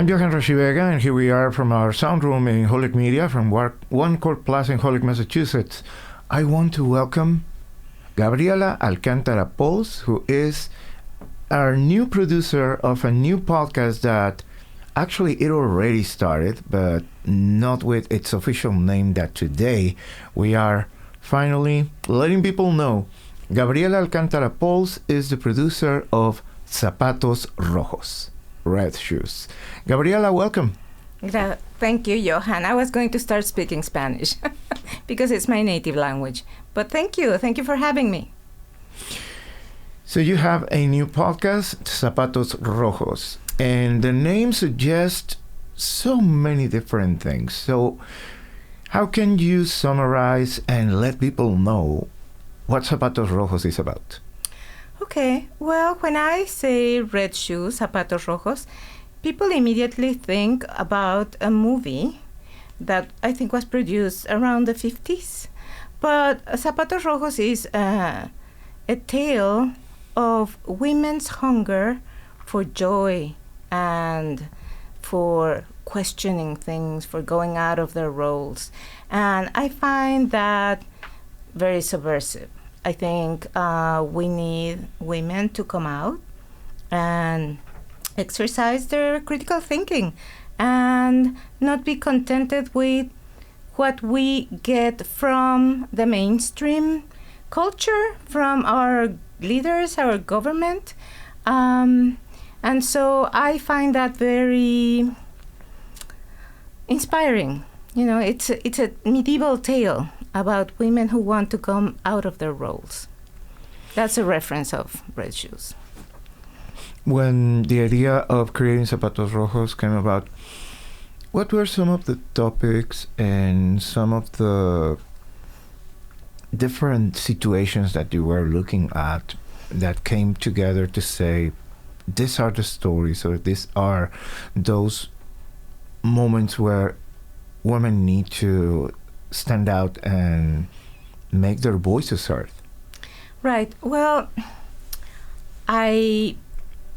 I'm Johan Rashivega, and here we are from our sound room in Holyoke Media from One Court Plaza in Holyoke, Massachusetts. I want to welcome Gabriela Alcántara Pohls, who is our new producer of a new podcast that actually it already started, but not with its official name that today we are finally letting people know. Gabriela Alcántara Pohls is the producer of Zapatos Rojos, red shoes. Gabriela, welcome. Thank you, Johan. I was going to start speaking Spanish because it's my native language. But thank you. Thank you for having me. So you have a new podcast, Zapatos Rojos, and the name suggests so many different things. So how can you summarize and let people know what Zapatos Rojos is about? Okay. Well, when I say red shoes, Zapatos Rojos, people immediately think about a movie that I think was produced around the 50s. But Zapatos Rojos is a tale of women's hunger for joy and for questioning things, for going out of their roles. And I find that very subversive. I think we need women to come out and exercise their critical thinking and not be contented with what we get from the mainstream culture, from our leaders, our government. And so I find that very inspiring. You know, it's a medieval tale about women who want to come out of their roles. That's a reference of red shoes. When the idea of creating Zapatos Rojos came about, what were some of the topics and some of the different situations that you were looking at that came together to say, these are the stories, or these are those moments where women need to stand out and make their voices heard? Right. Well, I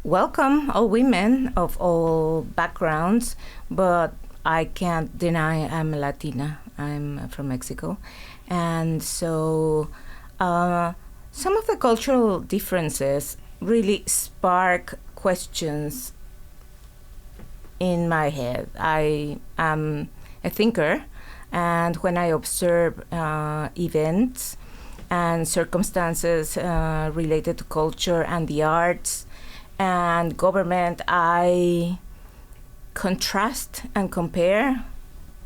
welcome all women of all backgrounds, but I can't deny I'm Latina. I'm from Mexico. And so some of the cultural differences really spark questions in my head. I am a thinker, and when I observe events and circumstances related to culture and the arts and government, I contrast and compare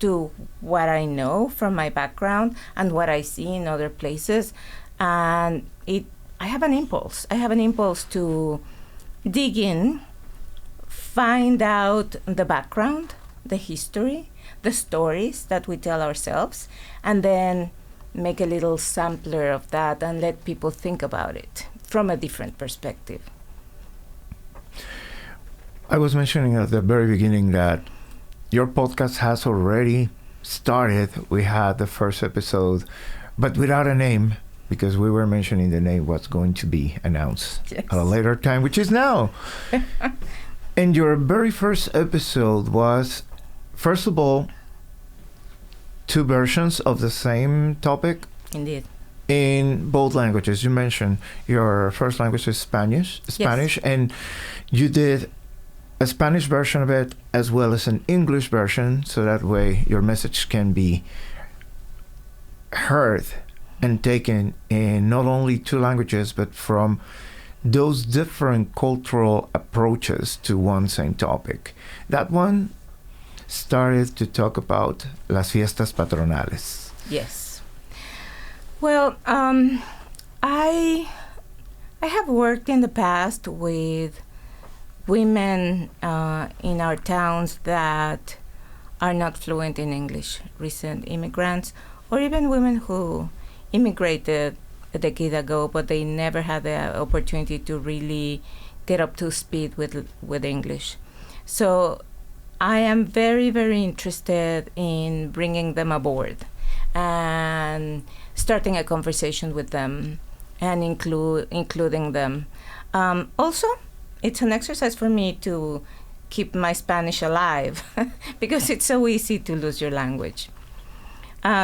to what I know from my background and what I see in other places. And I have an impulse. I have an impulse to dig in, find out the background, the history, the stories that we tell ourselves, and then make a little sampler of that and let people think about it from a different perspective. I was mentioning at the very beginning that your podcast has already started. We had the first episode, but without a name, because we were mentioning the name was going to be announced at a later time, which is now. And your very first episode was, first of all, two versions of the same topic. Indeed. In both languages. You mentioned your first language is Spanish, Yes. And you did a Spanish version of it as well as an English version, so that way your message can be heard and taken in not only two languages, but from those different cultural approaches to one same topic. That one started to talk about las Fiestas Patronales. Yes. Well, I have worked in the past with women in our towns that are not fluent in English, recent immigrants, or even women who immigrated a decade ago, but they never had the opportunity to really get up to speed with English. So I am very, very interested in bringing them aboard and starting a conversation with them and including them. Also, it's an exercise for me to keep my Spanish alive because it's so easy to lose your language.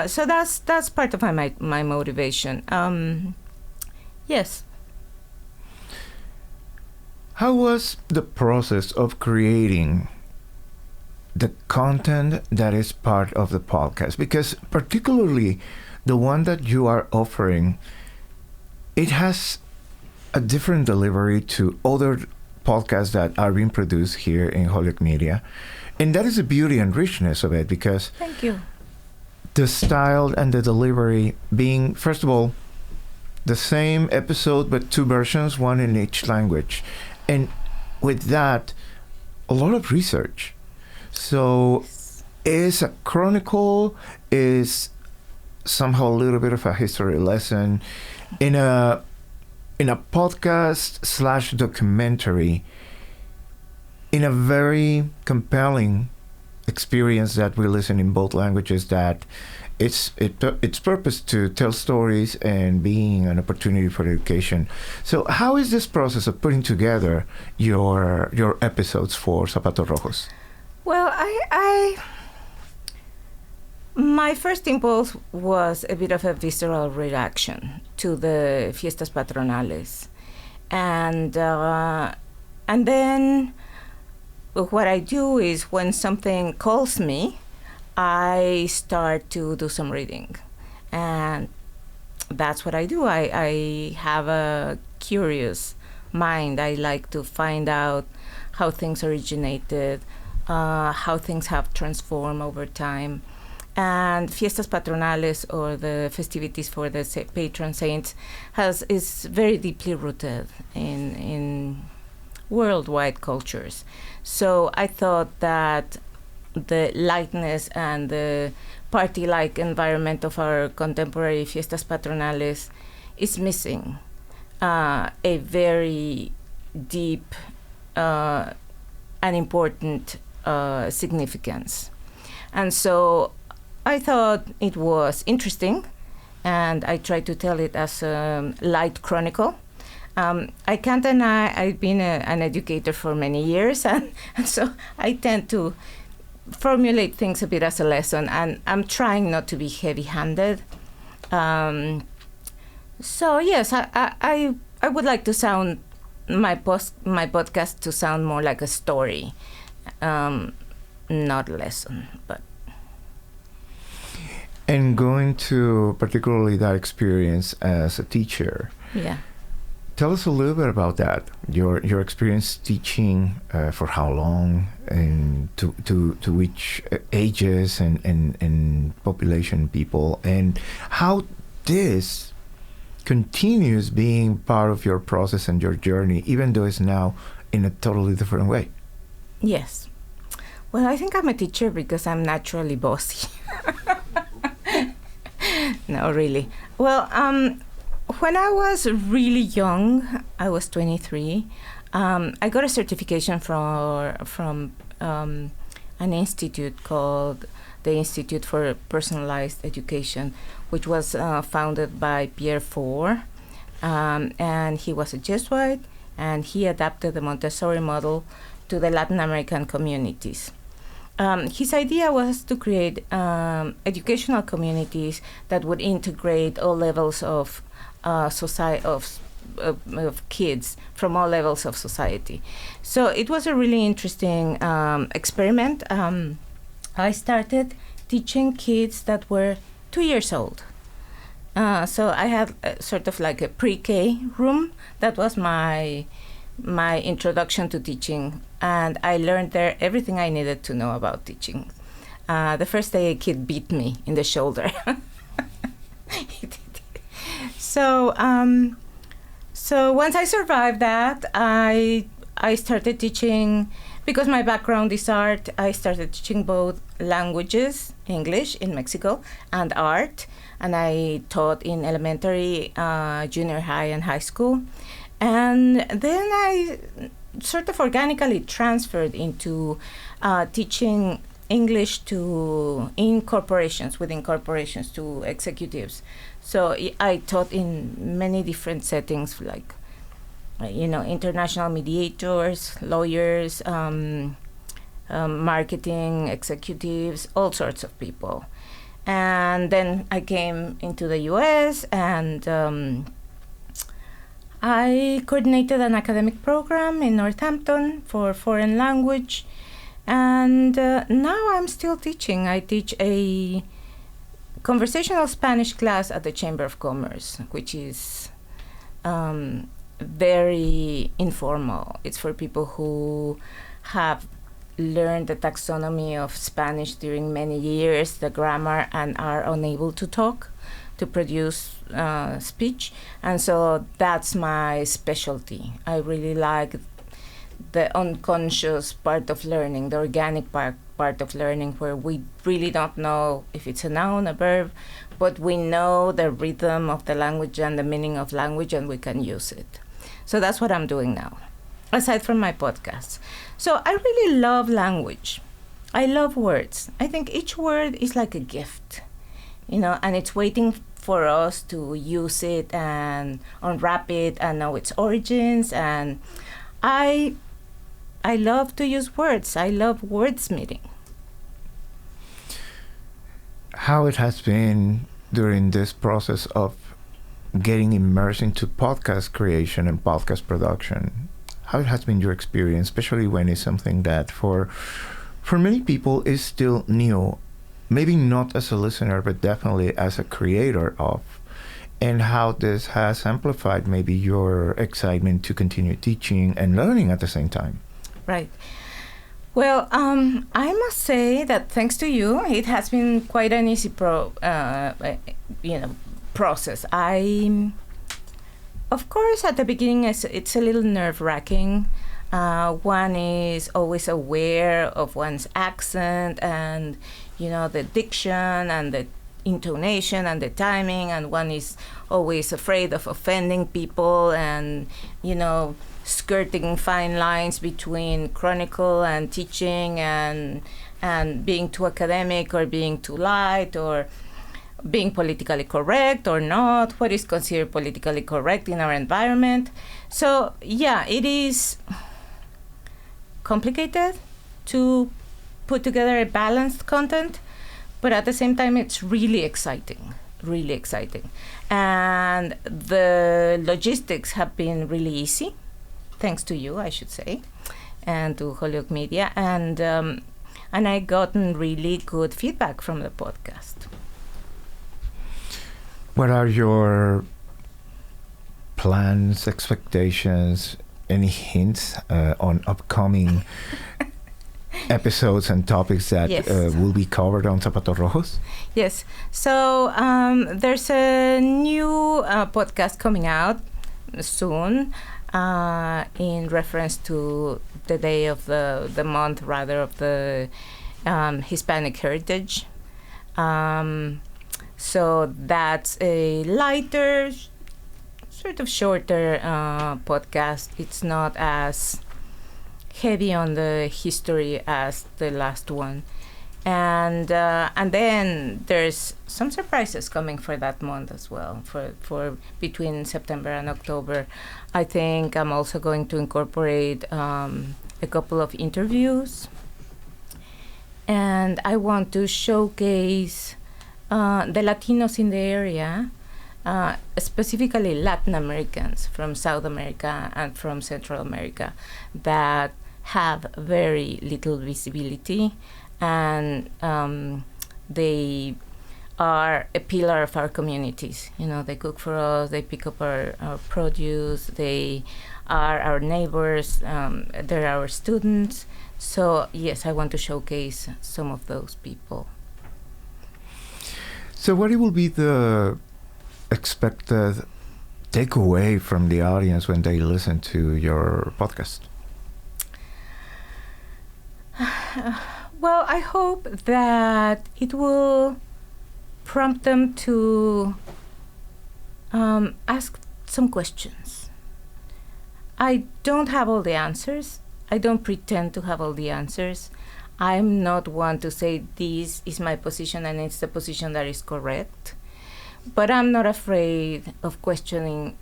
So that's part of my motivation. Yes. How was the process of creating the content that is part of the podcast? Because particularly the one that you are offering, it has a different delivery to other podcasts that are being produced here in Holyoke Media. And that is the beauty and richness of it, because Thank you. the style and the delivery being, first of all, the same episode but two versions, one in each language. And with that, a lot of research. So is a chronicle, is somehow a little bit of a history lesson in a podcast / documentary, in a very compelling experience that we listen in both languages, that its purpose to tell stories and being an opportunity for education. So how is this process of putting together your episodes for Zapatos Rojos? Well, my first impulse was a bit of a visceral reaction to the Fiestas Patronales. And then what I do is, when something calls me, I start to do some reading. And that's what I do. I have a curious mind. I like to find out how things originated, how things have transformed over time. And Fiestas Patronales, or the festivities for the patron saints, is very deeply rooted in worldwide cultures. So I thought that the lightness and the party-like environment of our contemporary Fiestas Patronales is missing a very deep and important significance. And so I thought it was interesting, and I tried to tell it as a light chronicle. I can't deny I've been an educator for many years, and so I tend to formulate things a bit as a lesson, and I'm trying not to be heavy-handed. So yes, I would like to sound my podcast to sound more like a story, not a lesson, but. And going to particularly that experience as a teacher. Yeah. Tell us a little bit about that. Your experience teaching, for how long, and to which ages and population people, and how this continues being part of your process and your journey, even though it's now in a totally different way. Yes. Well, I think I'm a teacher because I'm naturally bossy. No, really. Well, when I was really young, I was 23, I got a certification from an institute called the Institute for Personalized Education, which was founded by Pierre Faure, and he was a Jesuit, and he adapted the Montessori model to the Latin American communities. His idea was to create educational communities that would integrate all levels of society, of kids from all levels of society. So it was a really interesting experiment. I started teaching kids that were 2 years old. So I had sort of like a pre-K room. That was my introduction to teaching, and I learned there everything I needed to know about teaching. The first day, a kid beat me in the shoulder. So once I survived that, I started teaching. Because my background is art, I started teaching both languages, English in Mexico, and art. And I taught in elementary, junior high, and high school. And then I sort of organically transferred into teaching English within corporations to executives. So I taught in many different settings, like international mediators, lawyers, marketing executives, all sorts of people. And then I came into the US, and I coordinated an academic program in Northampton for foreign language. And now I'm still teaching. I teach a conversational Spanish class at the Chamber of Commerce, which is very informal. It's for people who have learned the taxonomy of Spanish during many years, the grammar, and are unable to talk, to produce speech. And so that's my specialty. I really like the unconscious part of learning, the organic part of learning, where we really don't know if it's a noun, a verb, but we know the rhythm of the language and the meaning of language, and we can use it. So that's what I'm doing now, aside from my podcasts. So I really love language. I love words. I think each word is like a gift, and it's waiting for us to use it and unwrap it and know its origins. And I love to use words. I love wordsmithing. How it has been during this process of getting immersed into podcast creation and podcast production? How it has been your experience, especially when it's something that for many people is still new, maybe not as a listener, but definitely as a creator of, and how this has amplified maybe your excitement to continue teaching and learning at the same time? Right. Well, I must say that thanks to you, it has been quite an easy process. Of course, at the beginning, it's a little nerve-wracking. One is always aware of one's accent and, the diction and the intonation and the timing, and one is always afraid of offending people and, skirting fine lines between chronicle and teaching and being too academic or being too light or being politically correct or not, what is considered politically correct in our environment. So, yeah, it is complicated to put together a balanced content, but at the same time, it's really exciting. And the logistics have been really easy, thanks to you, I should say, and to Holyoke Media. And I've gotten really good feedback from the podcast. What are your plans, expectations, any hints on upcoming episodes and topics that will be covered on Zapatos Rojos? Yes. So there's a new podcast coming out soon in reference to the day of the month, rather, of the Hispanic Heritage. So that's a lighter, sort of shorter podcast. It's not as heavy on the history as the last one. And then there's some surprises coming for that month as well, for between September and October. I think I'm also going to incorporate a couple of interviews. And I want to showcase the Latinos in the area, specifically Latin Americans from South America and from Central America, that have very little visibility, and they are a pillar of our communities. They cook for us, they pick up our produce, they are our neighbors, they're our students. So yes, I want to showcase some of those people. So what will be the expected takeaway from the audience when they listen to your podcast? Well, I hope that it will prompt them to ask some questions. I don't have all the answers. I don't pretend to have all the answers. I'm not one to say this is my position and it's the position that is correct. But I'm not afraid of questioning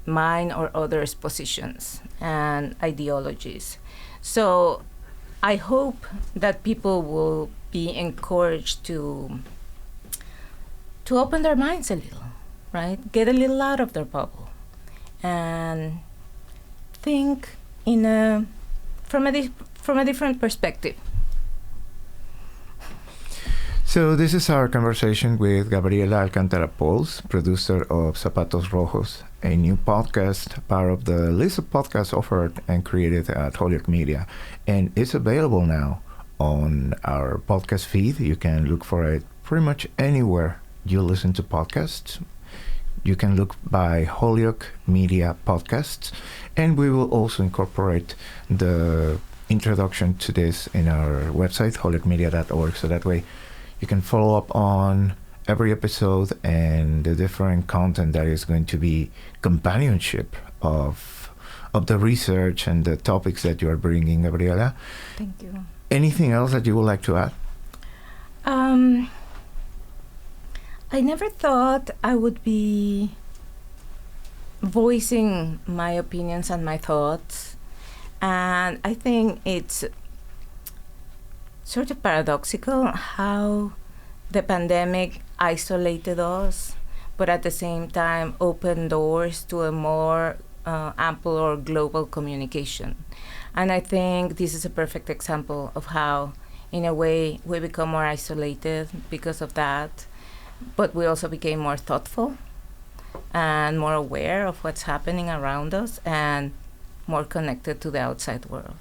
mine or others' positions and ideologies. So I hope that people will be encouraged to open their minds a little, right? Get a little out of their bubble and think from a different perspective. So this is our conversation with Gabriela Alcántara Pohls, producer of Zapatos Rojos, a new podcast, part of the list of podcasts offered and created at Holyoke Media. And it's available now on our podcast feed. You can look for it pretty much anywhere you listen to podcasts. You can look by Holyoke Media Podcasts. And we will also incorporate the introduction to this in our website, holyokemedia.org, so that way you can follow up on every episode and the different content that is going to be companionship of the research and the topics that you are bringing, Gabriela. Thank you. Anything else that you would like to add? I never thought I would be voicing my opinions and my thoughts, and I think it's sort of paradoxical how the pandemic isolated us, but at the same time opened doors to a more ample or global communication. And I think this is a perfect example of how, in a way, we become more isolated because of that, but we also became more thoughtful and more aware of what's happening around us and more connected to the outside world.